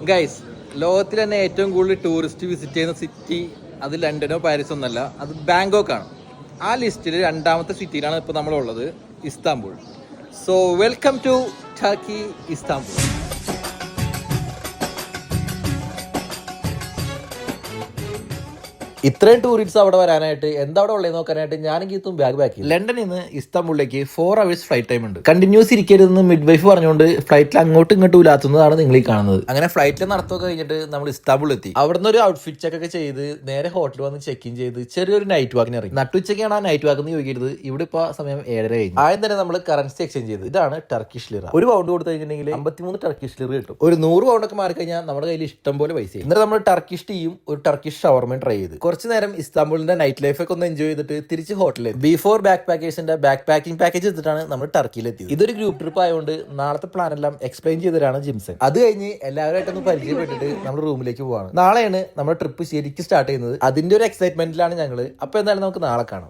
Guys, ലോകത്തിൽ തന്നെ ഏറ്റവും കൂടുതൽ ടൂറിസ്റ്റ് വിസിറ്റ് ചെയ്യുന്ന സിറ്റി അത് ലണ്ടനോ പാരീസോ ഒന്നല്ല, അത് ബാങ്കോക്ക് ആണ്. ആ ലിസ്റ്റിൽ രണ്ടാമത്തെ സിറ്റിയിലാണ് ഇപ്പോൾ നമ്മളുള്ളത്, Istanbul. So welcome to Turkey, Istanbul. ഇത്രയും ടൂറിസ്റ്റ് അവിടെ വരാനായിട്ട് എന്താ അവിടെ ഉള്ളത് നോക്കാനായിട്ട് ഞാൻ ഗീത്തും ബാഗ് പാക്ക് ചെയ്തു. ലണ്ടനിൽ നിന്ന് ഇസ്താംബുളിലേക്ക് 4 hours ഫ്ലൈറ്റ് ടൈം ഉണ്ട്. കണ്ടിന്യൂസ് ഇരിക്കരുതെന്ന് മിഡ് വൈഫ് പറഞ്ഞുകൊണ്ട് ഫ്ലൈറ്റിൽ അങ്ങോട്ടും ഇങ്ങോട്ടും ഇല്ലാത്തുന്നതാണ് നിങ്ങൾ ഈ കാണുന്നത്. അങ്ങനെ ഫ്ലൈറ്റിൽ നടത്തൊക്കെ കഴിഞ്ഞിട്ട് നമ്മൾ ഇസ്താംബുൾ എത്തി. അവിടുന്ന് ഒരു ഔട്ട്ഫിറ്റ് ചെക്ക് ഒക്കെ ചെയ്ത് നേരെ ഹോട്ടലിൽ വന്ന് ചെക്ക് ഇൻ ചെയ്ത് ചെറിയൊരു നൈറ്റ് വാക്കിന് ഇറങ്ങി. നട്ടുച്ചയ്ക്കാണ് ആ നൈറ്റ് വാക്ക് എന്ന് ചോദിക്കരുത്, ഇവിടെ ഇപ്പോൾ സമയം 7:30 കഴിഞ്ഞു. ആദ്യം തന്നെ നമ്മൾ കറൻസി എക്സ്ചേഞ്ച് ചെയ്ത്. ഇതാണ് ടർക്കിഷ് ലിറ. ഒരു പൗണ്ട് കൊടുത്തു കഴിഞ്ഞിട്ടുണ്ടെങ്കിൽ 53 ടർക്കിഷ് ലിറ കിട്ടും. ഒരു 100 പൗണ്ടൊക്കെ മാറി കഴിഞ്ഞാൽ നമ്മുടെ കയ്യിൽ ഇഷ്ടം പോലെ പൈസ. എന്നിട്ട് നമ്മൾ ടർക്കിഷ് ടീയും ഒരു ടർക്കിഷ് ഷവർമയും ട്രൈ ചെയ്ത് കുറച്ച് നേരം ഇസ്താംബുളിന്റെ നൈറ്റ് ലൈഫ് ഒക്കെ ഒന്ന് എൻജോയ് ചെയ്തിട്ട് തിരിച്ച് ഹോട്ടലിൽ ബിഫോർ ബാക്ക് പാക്കേഴ്സിന്റെ ബാക്ക് പാക്കിംഗ് പാക്കേജ് എടുത്തിട്ടാണ് നമ്മൾ ടർക്കിയിൽ എത്തിയത്. ഇതൊരു ഗ്രൂപ്പ് ട്രിപ്പ് ആയതുകൊണ്ട് നാളത്തെ പ്ലാൻ എല്ലാം എക്സ്പ്ലെയിൻ ചെയ്തതാണ് ജിംസൺ. അത് കഴിഞ്ഞ് എല്ലാവരുമായിട്ടൊന്ന് പരിചയപ്പെട്ടിട്ട് നമ്മൾ റൂമിലേക്ക് പോവാണ്. നാളെയാണ് നമ്മുടെ ട്രിപ്പ് ശരിക്കും സ്റ്റാർട്ട് ചെയ്യുന്നത്. അതിന്റെ ഒരു എക്സൈറ്റ്മെന്റിലാണ് ഞങ്ങൾ. അപ്പൊ എന്തായാലും നമുക്ക് നാളെ കാണാം.